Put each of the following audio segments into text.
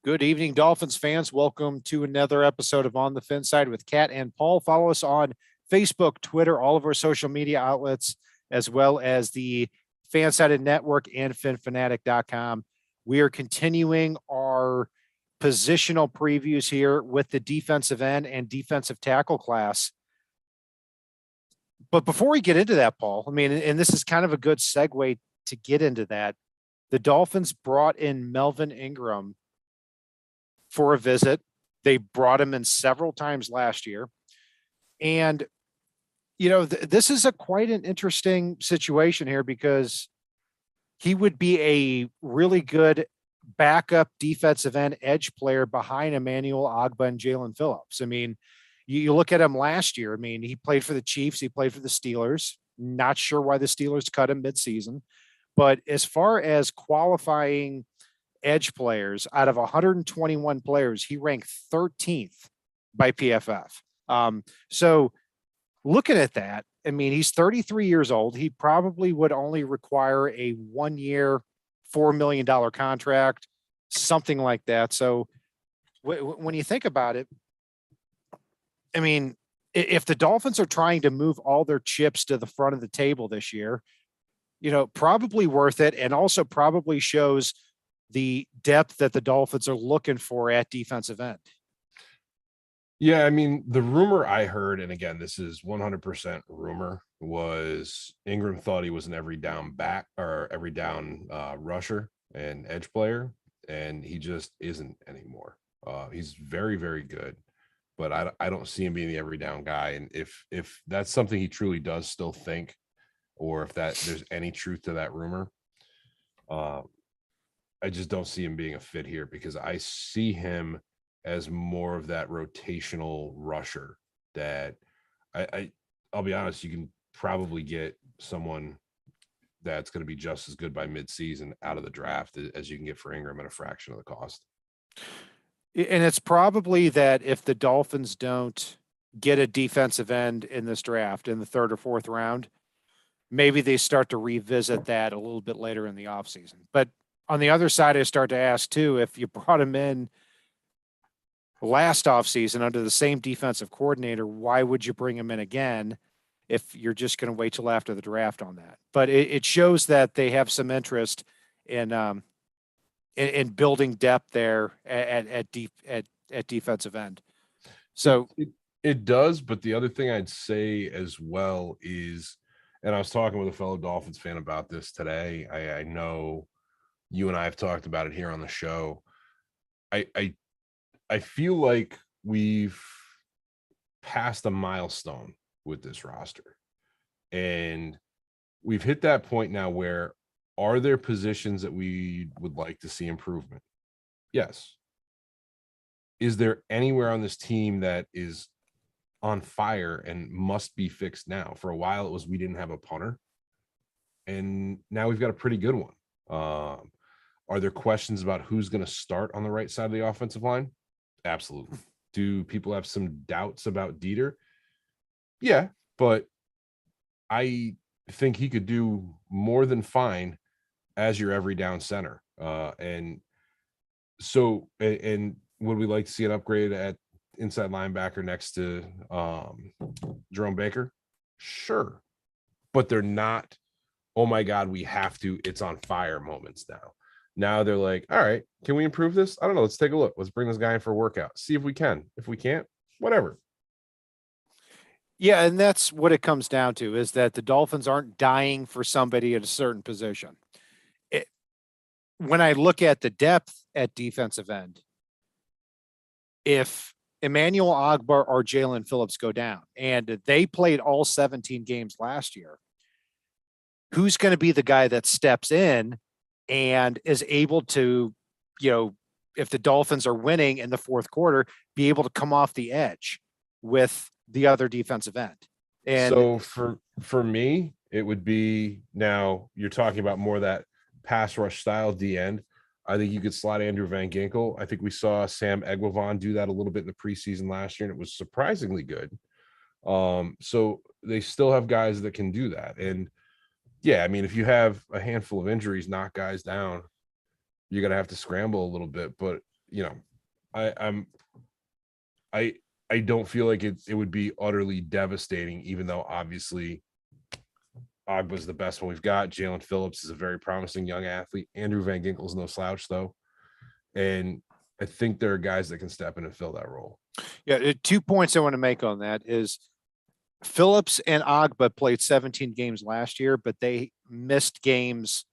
Good evening, Dolphins fans. Welcome to another episode of On the Fin Side with Kat and Paul. Follow us on Facebook, Twitter, all of our social media outlets, as well as the Fansided Network and FinFanatic.com. We are continuing our positional previews here with the defensive end and defensive tackle class. But before we get into that, Paul, and this is kind of a good segue to get into that. The Dolphins brought in Melvin Ingram for a visit. They brought him in several times last year. And, this is quite an interesting situation here because he would be a really good backup defensive end edge player behind Emmanuel Ogbah and Jalen Phillips. You look at him last year. He played for the Chiefs. He played for the Steelers. Not sure why the Steelers cut him midseason. But as far as qualifying edge players, out of 121 players, he ranked 13th by PFF. So looking at that, he's 33 years old. He probably would only require a 1 year, $4 million contract, something like that. So when you think about it, if the Dolphins are trying to move all their chips to the front of the table this year, probably worth it, and also probably shows the depth that the Dolphins are looking for at defensive end. Yeah, the rumor I heard, and again, this is 100% rumor, was Ingram thought he was an every down back or every down rusher and edge player, and he just isn't anymore. He's very, very good, but I don't see him being the every down guy. And if that's something he truly does still think, or if there's any truth to that rumor, I just don't see him being a fit here because I see him as more of that rotational rusher that I'll be honest, you can probably get someone that's going to be just as good by midseason out of the draft as you can get for Ingram at a fraction of the cost. And it's probably that if the Dolphins don't get a defensive end in this draft in the third or fourth round, maybe they start to revisit that a little bit later in the offseason. But on the other side, I start to ask too, if you brought him in last offseason under the same defensive coordinator, why would you bring him in again if you're just going to wait till after the draft on that? But it shows that they have some interest in building depth there at defensive end. So it does. But the other thing I'd say as well is, and I was talking with a fellow Dolphins fan about this today. I know you and I have talked about it here on the show. I feel like we've passed a milestone with this roster, and we've hit that point now where are there positions that we would like to see improvement? Yes. Is there anywhere on this team that is on fire and must be fixed now? For a while, it was we didn't have a punter, and now we've got a pretty good one. Are there questions about who's going to start on the right side of the offensive line? Absolutely. Do people have some doubts about Dieter? Yeah, but I think he could do more than fine as your every down center. And would we like to see an upgrade at inside linebacker next to Jerome Baker? Sure. But they're not, oh my God, we have to, it's on fire moments now. Now they're like, all right, can we improve this? I don't know. Let's take a look. Let's bring this guy in for a workout. See if we can. If we can't, whatever. Yeah, and that's what it comes down to, is that the Dolphins aren't dying for somebody at a certain position. When I look at the depth at defensive end, if Emmanuel Ogbah or Jalen Phillips go down, and they played all 17 games last year, who's going to be the guy that steps in and is able to, if the Dolphins are winning in the fourth quarter, be able to come off the edge with the other defensive end? And so for me, it would be, now you're talking about more that pass rush style D end. I think you could slide Andrew Van Ginkel. I think we saw Sam Egwavon do that a little bit in the preseason last year, and it was surprisingly good. So they still have guys that can do that. And yeah, if you have a handful of injuries, knock guys down, you're going to have to scramble a little bit. But you know, I'm I I don't feel like it would be utterly devastating, even though obviously Ogba's the best one we've got. Jalen Phillips is a very promising young athlete. Andrew Van Ginkel's no slouch though, and I think there are guys that can step in and fill that role. Yeah, 2 points I want to make on that is Phillips and Ogba played 17 games last year, but they missed games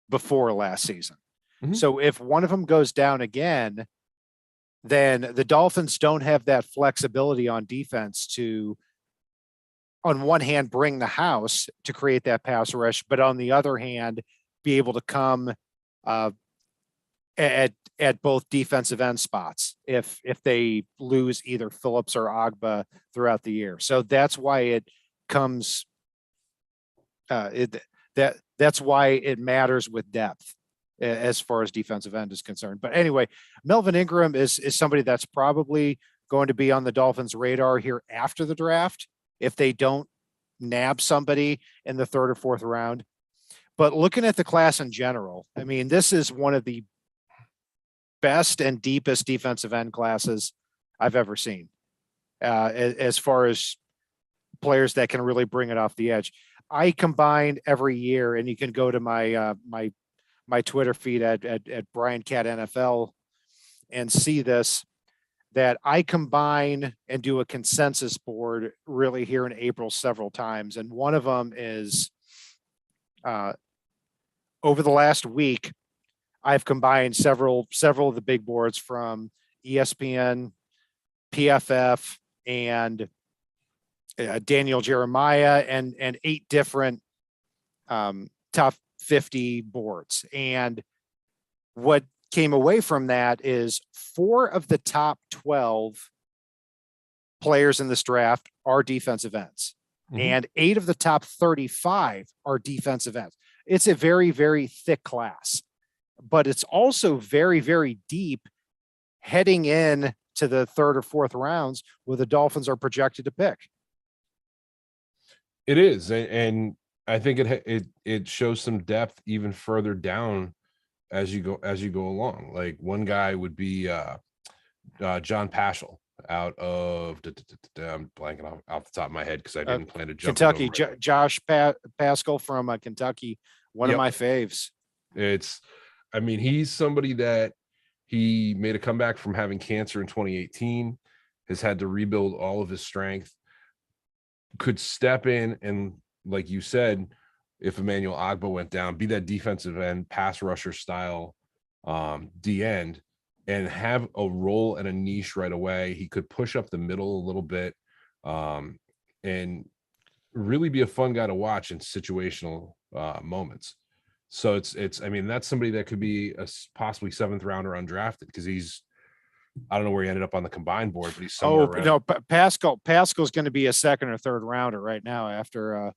before last season. Mhm. So if one of them goes down again, then the Dolphins don't have that flexibility on defense to, on one hand, bring the house to create that pass rush, but on the other hand, be able to come at both defensive end spots if they lose either Phillips or Ogba throughout the year. So that's why it comes that's why it matters with depth as far as defensive end is concerned. But anyway, Melvin Ingram is somebody that's probably going to be on the Dolphins' radar here after the draft if they don't nab somebody in the third or fourth round. But looking at the class in general, I mean, this is one of the best and deepest defensive end classes I've ever seen, as far as players that can really bring it off the edge. I combine every year, and you can go to my my Twitter feed at Brian Cat NFL and see this, that I combine and do a consensus board really here in April several times. And one of them is over the last week, I've combined several of the big boards from ESPN, PFF, and Daniel Jeremiah, and 8 different top 50 boards. And what came away from that is 4 of the top 12 players in this draft are defensive ends, and 8 of the top 35 are defensive ends. It's a very, very thick class, but it's also very, very deep heading in to the third or fourth rounds where the Dolphins are projected to pick. It is, and I think it shows some depth even further down as you go along. Like one guy would be John Paschal out of I'm blanking off the top of my head because I didn't plan to jump Kentucky. right Josh Paschal from Kentucky, one of my faves. I mean, he's somebody that he made a comeback from having cancer in 2018, has had to rebuild all of his strength, could step in and, like you said, if Emmanuel Ogba went down, be that defensive end, pass rusher style D end, and have a role and a niche right away. He could push up the middle a little bit and really be a fun guy to watch in situational moments. So it's I mean, that's somebody that could be a possibly 7th rounder undrafted, because I don't know where he ended up on the combined board, but he's somewhere around. No, Pascal's going to be a 2nd or 3rd rounder right now after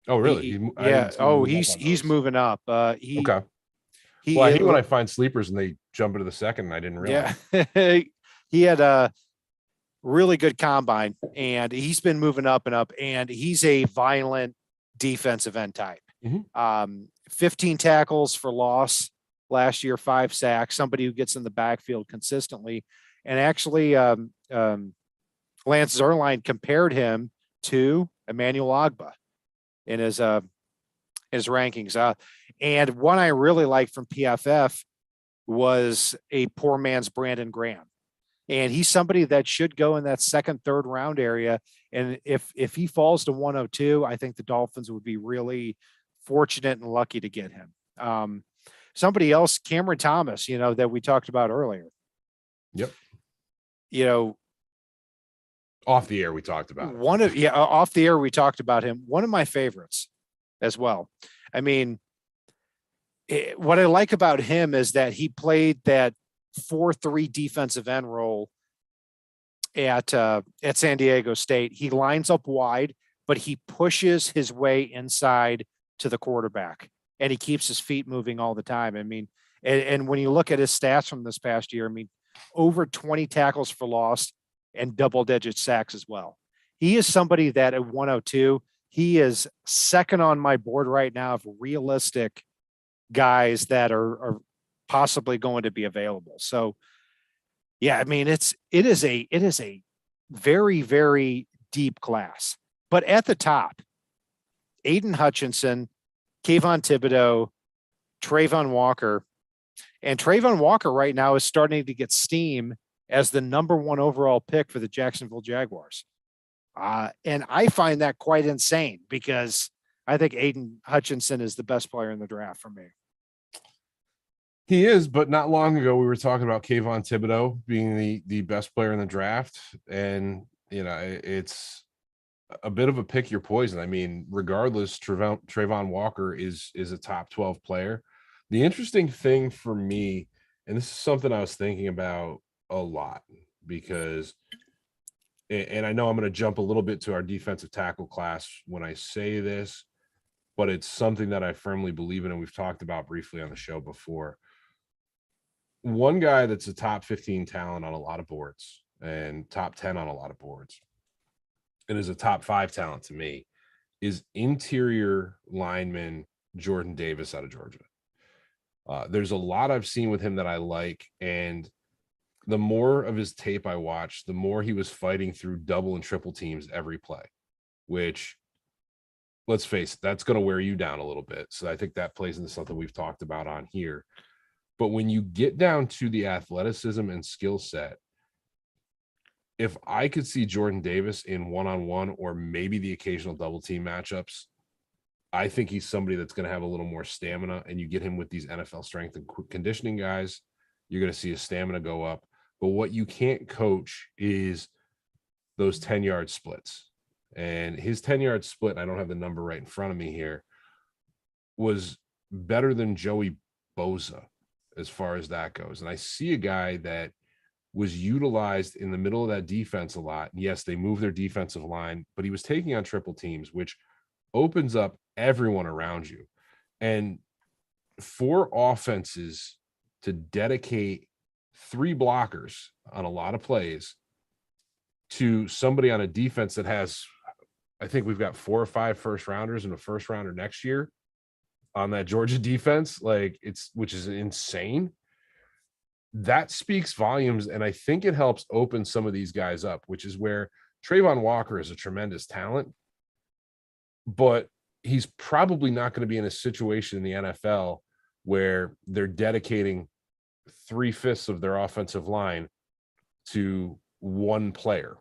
oh really? He's moving up. Okay. Well, I hate when I find sleepers and they jump into the 2nd and I didn't realize. Yeah. He had a really good combine, and he's been moving up and up, and he's a violent defensive end type. 15 tackles for loss last year, 5 sacks, somebody who gets in the backfield consistently. And actually, Lance Zierlein compared him to Emmanuel Ogba in his rankings. And one I really liked from PFF was a poor man's Brandon Graham. And he's somebody that should go in that 2nd, 3rd round area. And if he falls to 102, I think the Dolphins would be really fortunate and lucky to get him. Somebody else, Cameron Thomas, that we talked about earlier. Yep. Off the air, we talked about him. One of my favorites as well. I mean, what I like about him is that he played that 4-3 defensive end role at San Diego State. He lines up wide, but he pushes his way inside to the quarterback, and he keeps his feet moving all the time. I mean, and when you look at his stats from this past year, I mean, over 20 tackles for loss and double-digit sacks as well. He is somebody that at 102, he is 2nd on my board right now of realistic guys that are possibly going to be available. So Yeah, I mean, it is a very, very deep class. But at the top, Aiden Hutchinson, Kayvon Thibodeau, Trayvon Walker. And Trayvon Walker right now is starting to get steam as the number one overall pick for the Jacksonville Jaguars. And I find that quite insane because I think Aiden Hutchinson is the best player in the draft for me. He is, but not long ago we were talking about Kayvon Thibodeau being the best player in the draft, and it's a bit of a pick your poison. I mean, regardless, Trayvon Walker is a top 12 player. The interesting thing for me, and this is something I was thinking about a lot, because, and I know I'm going to jump a little bit to our defensive tackle class when I say this, but it's something that I firmly believe in, and we've talked about briefly on the show before. One guy that's a top 15 talent on a lot of boards and top 10 on a lot of boards, and is a top 5 talent to me, is interior lineman Jordan Davis out of Georgia. There's a lot I've seen with him that I like, and the more of his tape I watched, the more he was fighting through double and triple teams every play, which, let's face it, that's going to wear you down a little bit. So I think that plays into something we've talked about on here. But when you get down to the athleticism and skill set, if I could see Jordan Davis in one-on-one or maybe the occasional double team matchups, I think he's somebody that's going to have a little more stamina, and you get him with these NFL strength and conditioning guys, you're going to see his stamina go up. But what you can't coach is those 10-yard splits. And his 10-yard split, I don't have the number right in front of me here, was better than Joey Bosa as far as that goes. And I see a guy that was utilized in the middle of that defense a lot. And yes, they moved their defensive line, but he was taking on triple teams, which opens up everyone around you. And for offenses to dedicate 3 blockers on a lot of plays to somebody on a defense that has, I think we've got 4 or 5 first rounders and a first rounder next year on that Georgia defense, which is insane. That speaks volumes, and I think it helps open some of these guys up, which is where Trayvon Walker is a tremendous talent, but he's probably not going to be in a situation in the NFL where they're dedicating 3/5 of their offensive line to one player.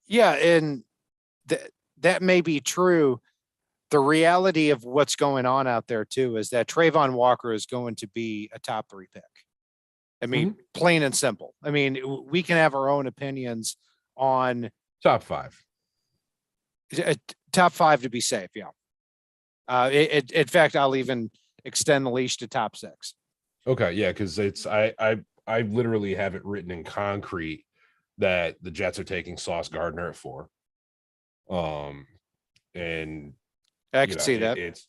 Yeah, and that may be true. The reality of what's going on out there too is that Trayvon Walker is going to be a top 3 pick. I mean, plain and simple. I mean, we can have our own opinions on top 5. Top 5 to be safe. Yeah. In fact, I'll even extend the leash to top 6. Okay, yeah, because I literally have it written in concrete that the Jets are taking Sauce Gardner at 4. And I can see that.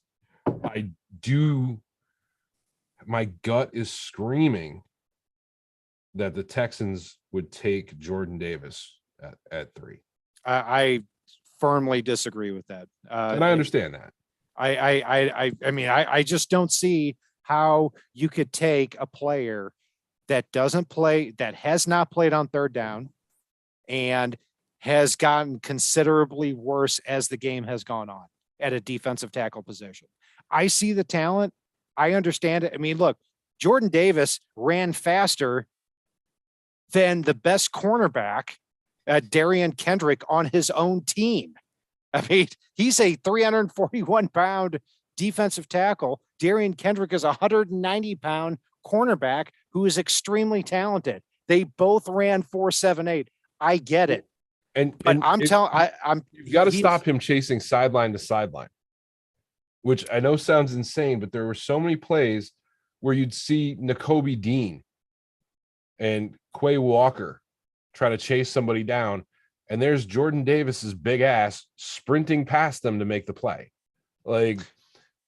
My gut is screaming that the Texans would take Jordan Davis at 3. I firmly disagree with that. And I understand that. I mean, I just don't see how you could take a player that doesn't play, that has not played on third down, and has gotten considerably worse as the game has gone on at a defensive tackle position. I see the talent. I understand it. I mean, look, Jordan Davis ran faster than the best cornerback, Darian Kendrick, on his own team. I mean, he's a 341-pound defensive tackle. Darian Kendrick is a 190-pound cornerback who is extremely talented. They both ran 4.78. I get it. And you've got to stop him chasing sideline to sideline, which I know sounds insane, but there were so many plays where you'd see Nakobe Dean and Quay Walker try to chase somebody down, and there's Jordan Davis's big ass sprinting past them to make the play. Like,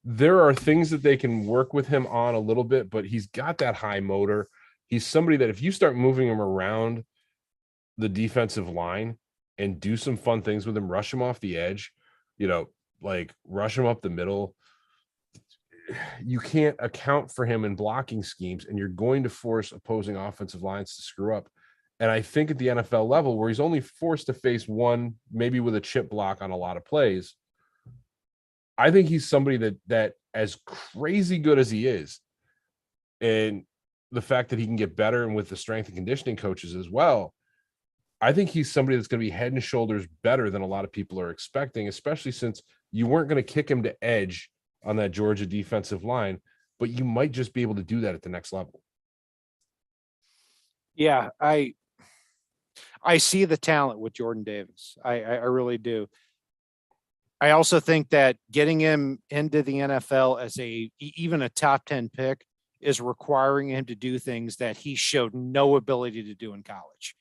there are things that they can work with him on a little bit, but he's got that high motor. He's somebody that if you start moving him around the defensive line and do some fun things with him, rush him off the edge, like rush him up the middle, you can't account for him in blocking schemes, and you're going to force opposing offensive lines to screw up. And I think at the NFL level, where he's only forced to face one, maybe with a chip block on a lot of plays, I think he's somebody that as crazy good as he is, and the fact that he can get better, and with the strength and conditioning coaches as well, I think he's somebody that's going to be head and shoulders better than a lot of people are expecting, especially since you weren't going to kick him to edge on that Georgia defensive line, but you might just be able to do that at the next level. Yeah, I see the talent with Jordan Davis. I really do. I also think that getting him into the NFL as even a top 10 pick is requiring him to do things that he showed no ability to do in college.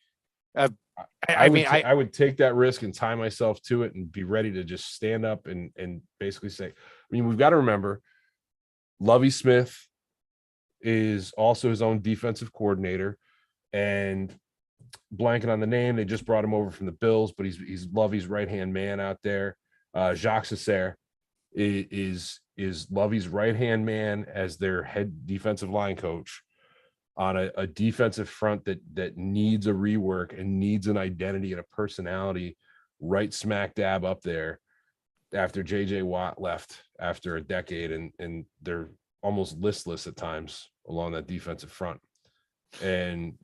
I would take that risk and tie myself to it and be ready to just stand up and basically say, we've got to remember Lovie Smith is also his own defensive coordinator, and blanking on the name, they just brought him over from the Bills, but he's Lovie's right-hand man out there. Jacques Cesser is Lovie's right-hand man as their head defensive line coach on a defensive front that needs a rework and needs an identity and a personality right smack dab up there after JJ Watt left after a decade, and they're almost listless at times along that defensive front. And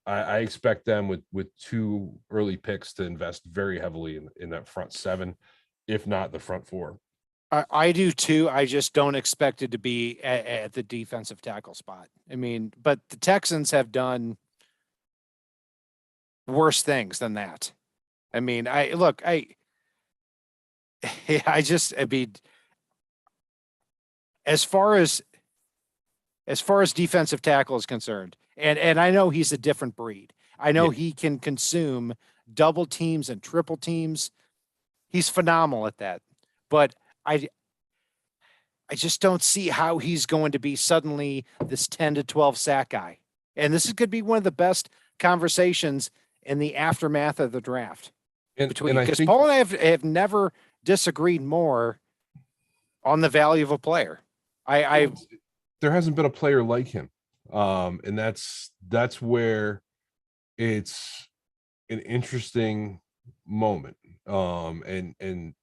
I expect them with 2 early picks to invest very heavily in that front 7, if not the front 4. I do too. I just don't expect it to be at the defensive tackle spot. I mean, but the Texans have done worse things than that. I mean, I mean, as far as defensive tackle is concerned, and I know he's a different breed. I know he can consume double teams and triple teams. He's phenomenal at that. But I just don't see how he's going to be suddenly this 10 to 12 sack guy. And this could be one of the best conversations in the aftermath of the draft. Because Paul and I have never disagreed more on the value of a player. There hasn't been a player like him. And that's where it's an interesting moment. And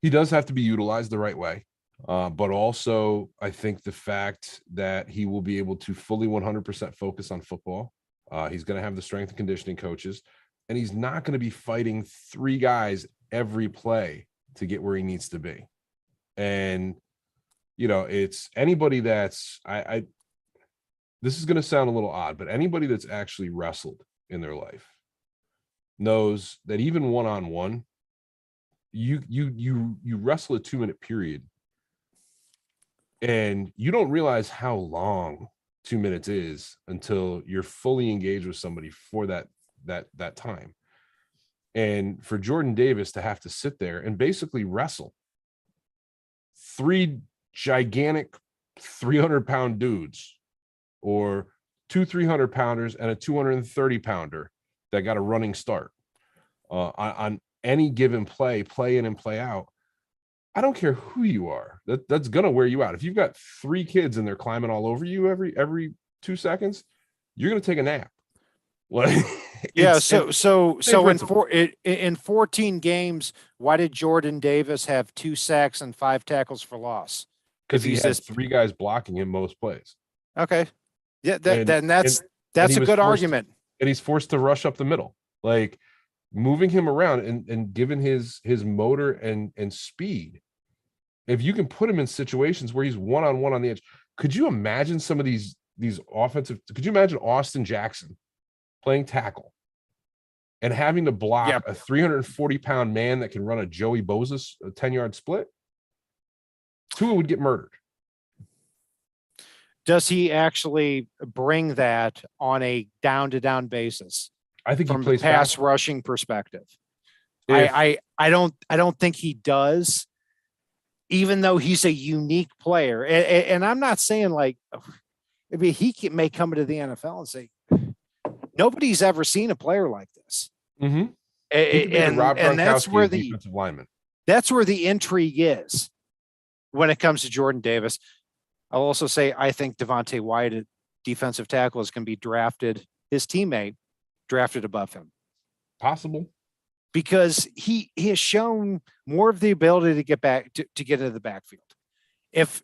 he does have to be utilized the right way. But also, I think the fact that he will be able to fully 100% focus on football. He's going to have the strength and conditioning coaches, and he's not going to be fighting 3 guys every play to get where he needs to be. And, it's anybody that's this is going to sound a little odd, but anybody that's actually wrestled in their life knows that even one-on-one, you wrestle a 2-minute period, and you don't realize how long 2 minutes is until you're fully engaged with somebody for that time. And for Jordan Davis to have to sit there and basically wrestle 3 gigantic 300-pound dudes, or 2 300-pounders and a 230-pounder that got a running start on any given play in and play out. I don't care who you are. That's going to wear you out. If you've got 3 kids and they're climbing all over you every 2 seconds, you're going to take a nap. Yeah. So in 14 games, why did Jordan Davis have 2 sacks and 5 tackles for loss? Because he has 3 guys blocking him most plays. Okay. Yeah. That's a good argument. And he's forced to rush up the middle, like moving him around and given his motor and speed. If you can put him in situations where he's one-on-one on the edge, could you imagine some of these offensive? Could you imagine Austin Jackson playing tackle and having to block a 340-pound man that can run a Joey Bosa 10-yard split? Tua would get murdered. Does he actually bring that on a down-to-down basis? I think from he plays a pass fast. rushing perspective. I don't think he does, even though he's a unique player. And I'm not saying he may come into the NFL and say, nobody's ever seen a player like this. Mm-hmm. And that's where the defensive lineman. That's where the intrigue is. when it comes to Jordan Davis. I'll also say I think Devontae Wyatt, defensive tackle, is going to be drafted. His teammate drafted above him Possible. because he has shown more of the ability to get back to get into the backfield. If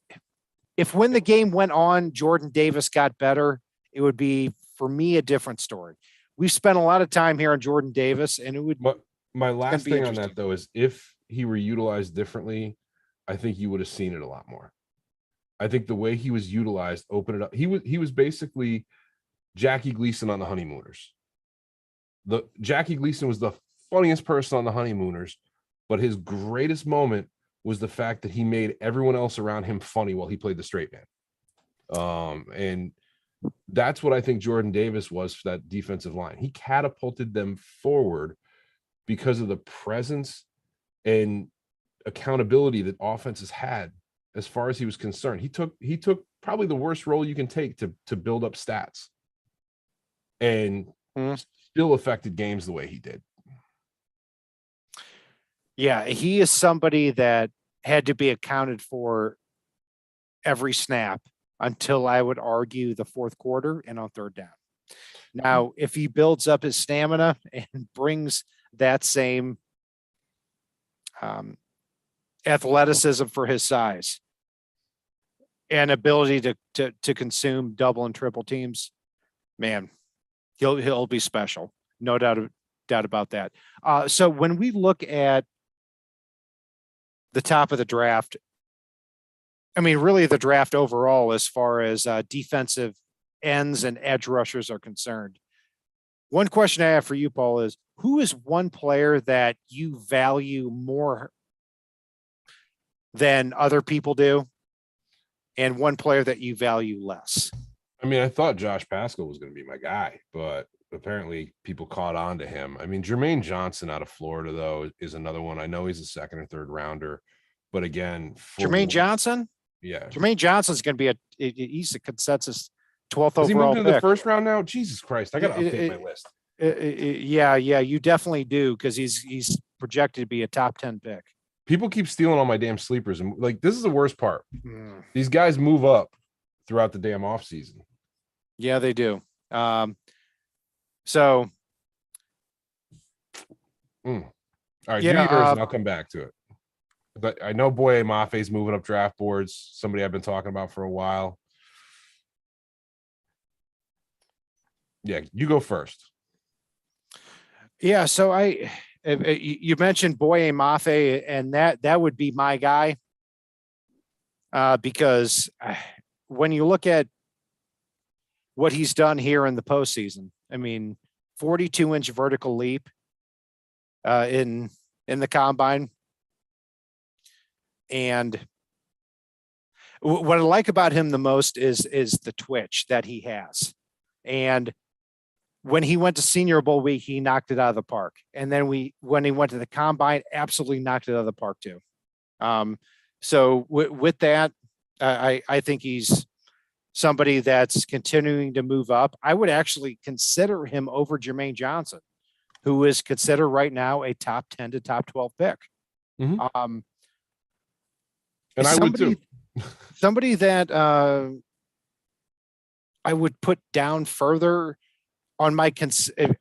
when the game went on, Jordan Davis got better, it would be for me a different story. We've spent a lot of time here on Jordan Davis, and it would. But my last be thing on interesting. that though is if he were utilized differently, I think you would have seen it a lot more. I think the way he was utilized opened it up. He was basically Jackie Gleason on the Honeymooners. The Jackie Gleason was the funniest person on the Honeymooners, but his greatest moment was the fact that he made everyone else around him funny while he played the straight man. And that's what I think Jordan Davis was for that defensive line. He catapulted them forward because of the presence and accountability that offenses had as far as he was concerned. He took probably the worst role you can take to build up stats and still affected games the way he did. Yeah, he is somebody that had to be accounted for every snap until I would argue the fourth quarter and on third down. Now, if he builds up his stamina and brings that same athleticism for his size and ability to consume double and triple teams, man, he'll be special. No doubt about that. So when we look at the top of the draft, I mean, really the draft overall, as far as defensive ends and edge rushers are concerned. One question I have for you, Paul, is who is one player that you value more than other people do, and one player that you value less? I mean, I thought Josh Pascal was going to be my guy, but apparently people caught on to him. I mean, Jermaine Johnson out of Florida, though, is another one. I know he's a second or third rounder, but again, Jermaine Johnson? Yeah. Jermaine Johnson's going to be he's a consensus 12th Has overall he moved into pick. the first round now? Jesus Christ. I got to update my list. Yeah, you definitely do, because he's projected to be a top 10 pick. People keep stealing all my damn sleepers. And like, this is the worst part. These guys move up throughout the damn off season. Yeah, they do. So. All right, do yours and I'll come back to it. But I know Boye Mafe's moving up draft boards. Somebody I've been talking about for a while. Yeah, you go first. Yeah, so you mentioned Boye Mafe, and that would be my guy. Because when you look at what he's done here in the postseason, I mean, 42-inch vertical leap in the combine. And what I like about him the most is the twitch that he has. And when he went to Senior Bowl week, he knocked it out of the park. And then when he went to the combine, absolutely knocked it out of the park too. So with that, I think he's somebody that's continuing to move up. I would actually consider him over Jermaine Johnson, who is considered right now a top 10 to top 12 pick. Mm-hmm. And I would too. Somebody that I would put down further on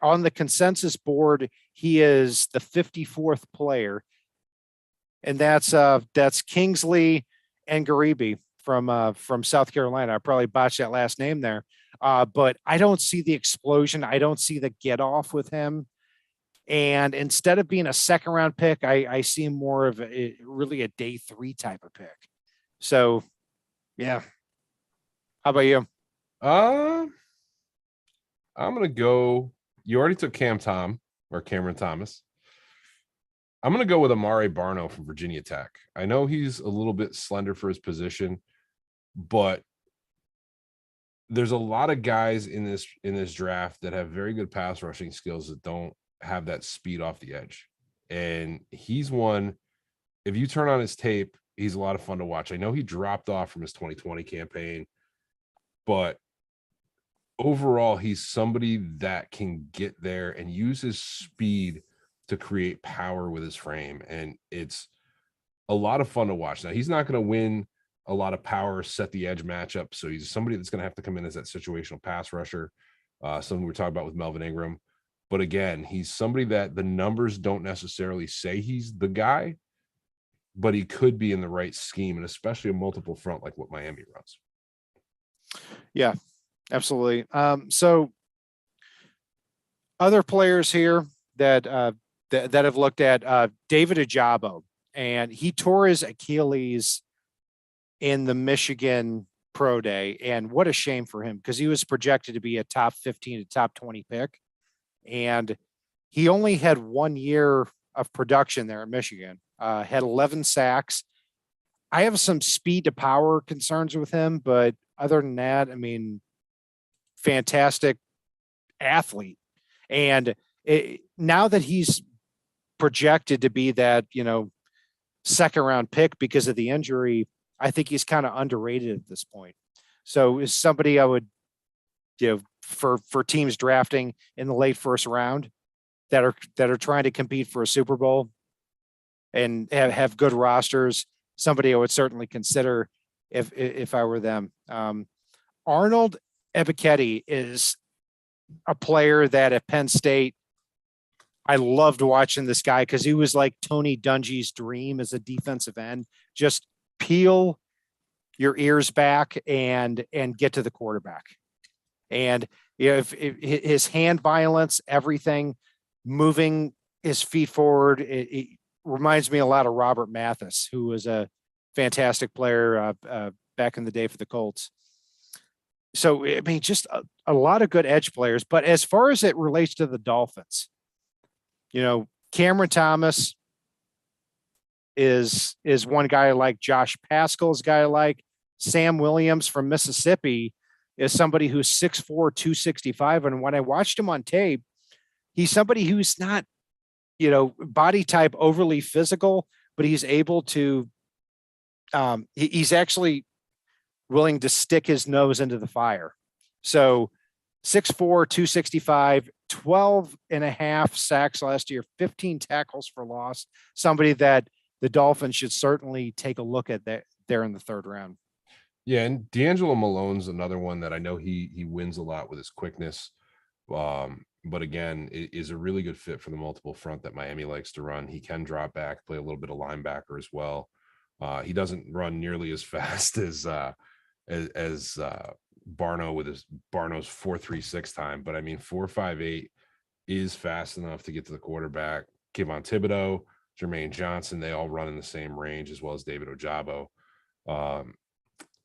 on the consensus board. He is the 54th player, and that's Kingsley Ngaribi from South Carolina. I probably botched that last name there, but I don't see the explosion. I don't see the get off with him. And instead of being a second round pick, I see him more of really a day 3 type of pick. So, yeah. How about you? I'm going to go. You already took Cameron Thomas. I'm going to go with Amare Barno from Virginia Tech. I know he's a little bit slender for his position, but there's a lot of guys in this draft that have very good pass rushing skills that don't have that speed off the edge. And he's one, if you turn on his tape, he's a lot of fun to watch. I know he dropped off from his 2020 campaign, but overall, he's somebody that can get there and use his speed to create power with his frame. And it's a lot of fun to watch. Now, he's not going to win a lot of power, set the edge matchup. So he's somebody that's going to have to come in as that situational pass rusher. Something we were talking about with Melvin Ingram. But again, he's somebody that the numbers don't necessarily say he's the guy, but he could be in the right scheme, and especially a multiple front like what Miami runs. Yeah, absolutely. So other players here that that have looked at David Ajabo, and he tore his Achilles in the Michigan Pro Day, and what a shame for him because he was projected to be a top 15 to top 20 pick, and he only had 1 year of production there in Michigan. Had 11 sacks. I have some speed to power concerns with him, but other than that, I mean, fantastic athlete. And now that he's projected to be that, second round pick because of the injury, I think he's kind of underrated at this point. So is somebody I would, for teams drafting in the late first round that are trying to compete for a Super Bowl and have good rosters, somebody I would certainly consider if I were them. Arnold Ebiketie is a player that at Penn State, I loved watching this guy because he was like Tony Dungy's dream as a defensive end. Just peel your ears back and get to the quarterback. And if his hand violence, everything, moving his feet forward, it reminds me a lot of Robert Mathis, who was a fantastic player back in the day for the Colts. So, I mean, just a lot of good edge players. But as far as it relates to the Dolphins, Cameron Thomas is one guy I like. Josh Pascal is a guy I like. Sam Williams from Mississippi is somebody who's 6'4", 265. And when I watched him on tape, he's somebody who's not, body type overly physical, but he's able to, he's actually willing to stick his nose into the fire. So 6'4", 265, 12 and a half sacks last year, 15 tackles for loss. Somebody that the Dolphins should certainly take a look at there in the third round. Yeah, and D'Angelo Malone's another one that I know he wins a lot with his quickness. But again, it is a really good fit for the multiple front that Miami likes to run. He can drop back, play a little bit of linebacker as well. He doesn't run nearly as fast as Barno with his Barno's 4.36 time, but I mean 4.58 is fast enough to get to the quarterback. Kayvon Thibodeau, Jermaine Johnson, they all run in the same range, as well as David Ojabo.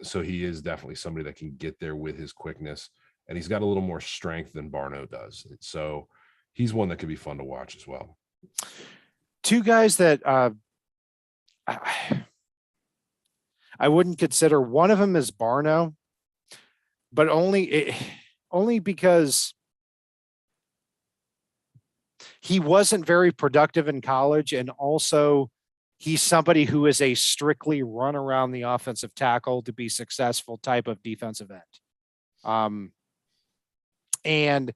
So he is definitely somebody that can get there with his quickness, and he's got a little more strength than Barno does. So he's one that could be fun to watch as well. Two guys that I wouldn't consider. One of them is Barno, but only because he wasn't very productive in college, and also he's somebody who is a strictly run around the offensive tackle to be successful type of defensive end. And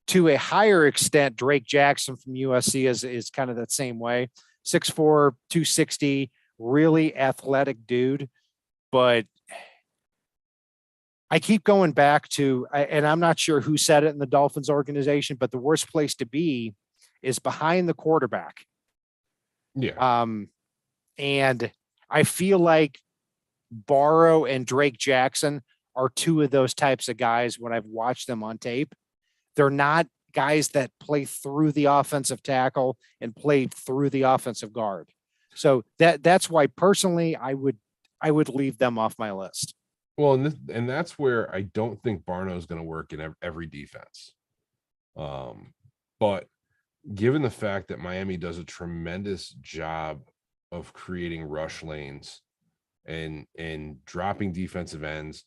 to a higher extent, Drake Jackson from USC is kind of that same way. 6'4", 260, really athletic dude. But I keep going back to, and I'm not sure who said it in the Dolphins organization, but the worst place to be is behind the quarterback. Yeah. And I feel like Barrow and Drake Jackson are two of those types of guys when I've watched them on tape. They're not guys that play through the offensive tackle and play through the offensive guard. So that's why personally I would leave them off my list. Well, and that's where I don't think Barno is going to work in every defense. But given the fact that Miami does a tremendous job of creating rush lanes and dropping defensive ends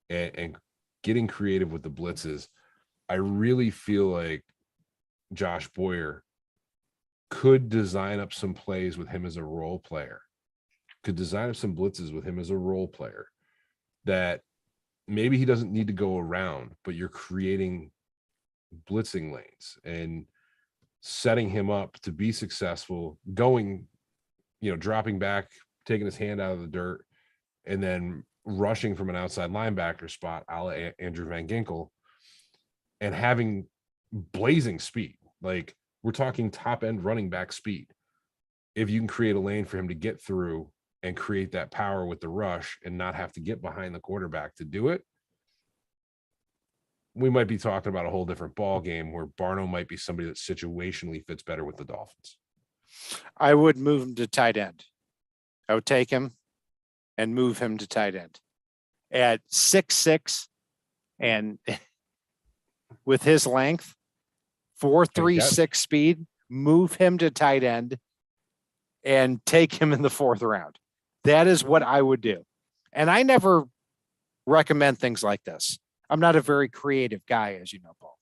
and getting creative with the blitzes, I really feel like Josh Boyer could design up some plays with him as a role player, could design up some blitzes with him as a role player that maybe he doesn't need to go around, but you're creating blitzing lanes and setting him up to be successful, going, dropping back, taking his hand out of the dirt and then rushing from an outside linebacker spot, a la Andrew Van Ginkel, and having blazing speed. Like, we're talking top end running back speed. If you can create a lane for him to get through and create that power with the rush and not have to get behind the quarterback to do it, we might be talking about a whole different ball game where Barno might be somebody that situationally fits better with the Dolphins. I would move him to tight end. I would take him and move him to tight end at 6'6", and with his length, 4.36 speed, move him to tight end and take him in the 4th round. That is what I would do. And I never recommend things like this. I'm not a very creative guy, as you know, Paul.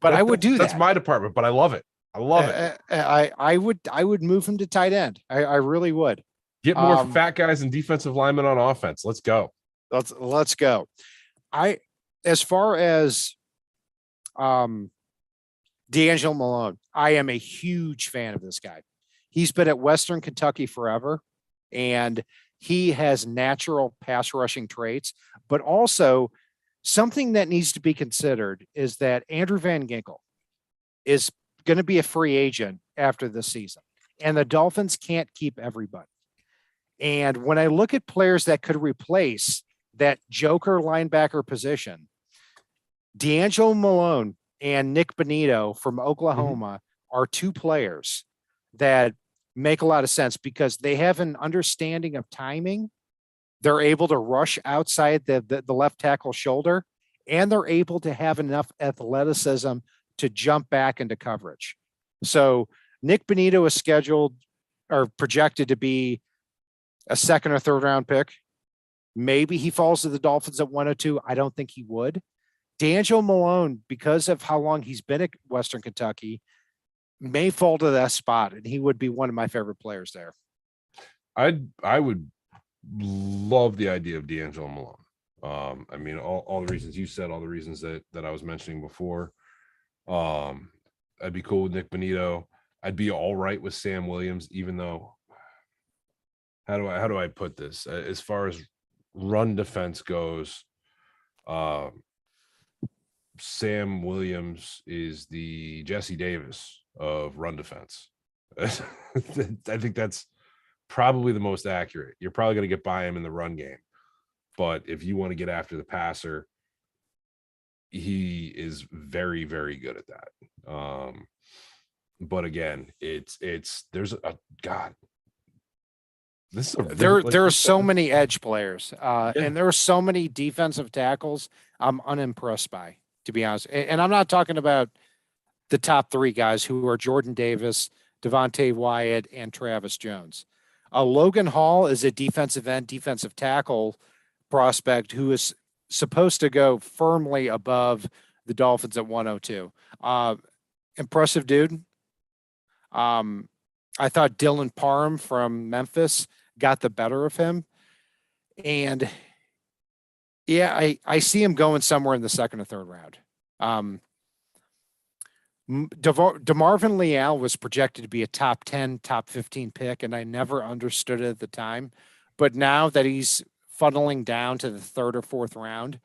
But I would do that. That's my department, but I love it. I love it. I would move him to tight end. I really would. Get more fat guys and defensive linemen on offense. Let's go. Let's go. As far as D'Angelo Malone, I am a huge fan of this guy. He's been at Western Kentucky forever, and he has natural pass rushing traits, but also something that needs to be considered is that Andrew Van Ginkel is going to be a free agent after this season, and the Dolphins can't keep everybody. And when I look at players that could replace that joker linebacker position, D'Angelo Malone and Nick Bonito from Oklahoma are two players that make a lot of sense because they have an understanding of timing. They're able to rush outside the left tackle shoulder, and they're able to have enough athleticism to jump back into coverage. So Nick Bonito is scheduled or projected to be a 2nd or 3rd round pick. Maybe he falls to the Dolphins at 102. I don't think he would. D'Angelo Malone, because of how long he's been at Western Kentucky, may fall to that spot, and he would be one of my favorite players there. I would love the idea of D'Angelo Malone. I mean, all the reasons you said, all the reasons that I was mentioning before. I'd be cool with Nick Bonito. I'd be all right with Sam Williams, even though, how do I put this? As far as run defense goes, Sam Williams is the Jesse Davis of run defense. I think that's probably the most accurate. You're probably going to get by him in the run game, but if you want to get after the passer, he is very, very good at that. But again, there's a God. This is there are so many edge players, and there are so many defensive tackles I'm unimpressed by, to be honest. And I'm not talking about the top 3 guys who are Jordan Davis, Devontae Wyatt, and Travis Jones. Logan Hall is a defensive end, defensive tackle prospect who is supposed to go firmly above the Dolphins at 102. Impressive dude. I thought Dylan Parham from Memphis got the better of him. And yeah, I see him going somewhere in the 2nd or 3rd round. DeMarvin Leal was projected to be a top 10, top 15 pick, and I never understood it at the time. But now that he's funneling down to the 3rd or 4th round,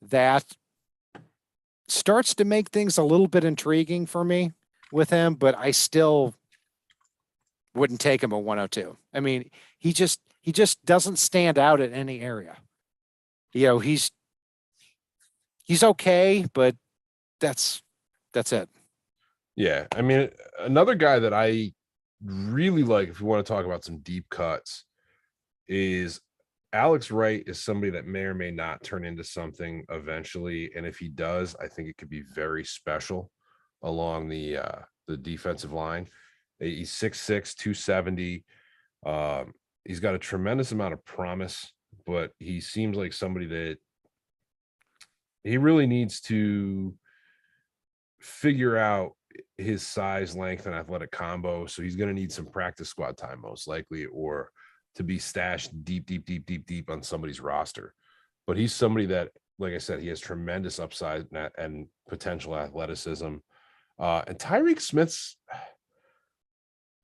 that starts to make things a little bit intriguing for me with him, but I still wouldn't take him at 102. I mean, he just doesn't stand out in any area. You know, he's okay, but that's it. Yeah. I mean, another guy that I really like, if you want to talk about some deep cuts, is Alex Wright is somebody that may or may not turn into something eventually. And if he does, I think it could be very special along the defensive line. He's 6'6", 270. He's got a tremendous amount of promise, but he seems like somebody that he really needs to figure out his size, length, and athletic combo. So he's going to need some practice squad time, most likely, or to be stashed deep on somebody's roster. But he's somebody that, like I said, he has tremendous upside and potential athleticism. And Tyreek Smith's,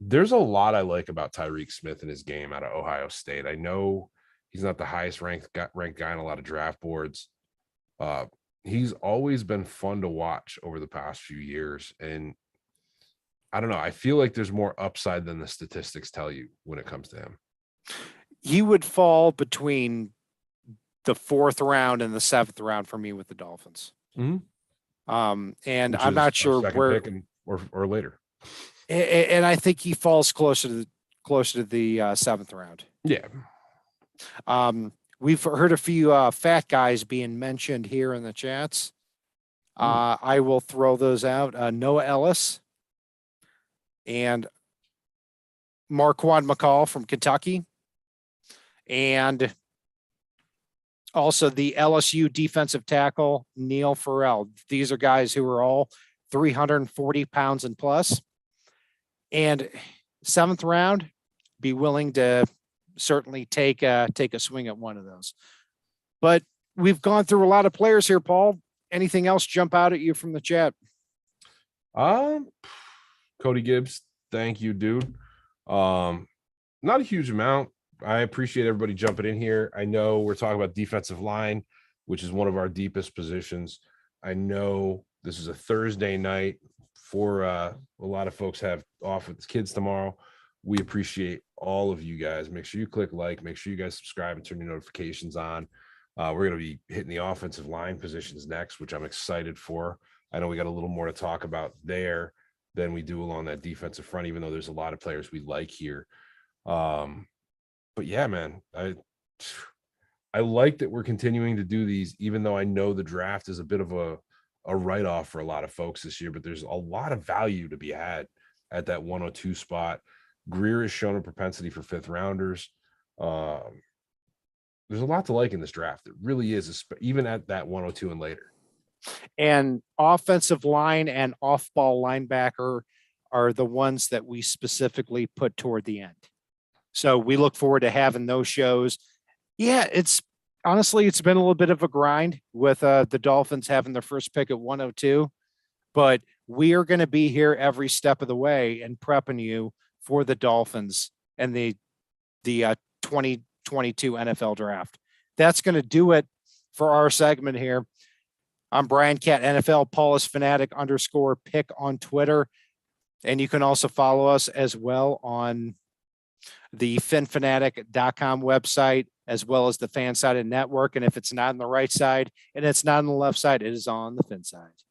There's a lot I like about Tyreek Smith and his game out of Ohio State. I know he's not the highest ranked guy in a lot of draft boards. Uh, he's always been fun to watch over the past few years. And I don't know. I feel like there's more upside than the statistics tell you when it comes to him. He would fall between the 4th round and the 7th round for me with the Dolphins. Mm-hmm. And Which I'm not sure where or later. And I think he falls closer to the 7th round. Yeah. We've heard a few fat guys being mentioned here in the chats. I will throw those out. Noah Ellis and Marquand McCall from Kentucky. And also the LSU defensive tackle, Neil Farrell. These are guys who are all 340 pounds and plus. And 7th round, be willing to certainly take a swing at one of those. But we've gone through a lot of players here, Paul. Anything else jump out at you from the chat? Cody Gibbs, thank you, dude. Not a huge amount. I appreciate everybody jumping in here. I know we're talking about defensive line, which is one of our deepest positions. I know this is a Thursday night for a lot of folks have off with kids tomorrow. We appreciate all of you guys. Make sure you click like, make sure you guys subscribe and turn your notifications on. We're going to be hitting the offensive line positions next, which I'm excited for. I know we got a little more to talk about there than we do along that defensive front, even though there's a lot of players we like here. But yeah, man, I like that we're continuing to do these, even though I know the draft is a bit of a write-off for a lot of folks this year, but there's a lot of value to be had at that 102 spot. Greer has shown a propensity for 5th rounders. There's a lot to like in this draft. It really is, even at that 102 and later. And offensive line and off-ball linebacker are the ones that we specifically put toward the end. So we look forward to having those shows. Yeah, it's been a little bit of a grind with the Dolphins having their first pick at 102, but we are going to be here every step of the way and prepping you for the Dolphins and the 2022 NFL draft. That's going to do it for our segment here. I'm Brian Cat NFL. Paul is fanatic_pick on Twitter. And you can also follow us as well on the finfanatic.com website, as well as the Fansided Network. And if it's not on the right side and it's not on the left side, it is on the Fin side.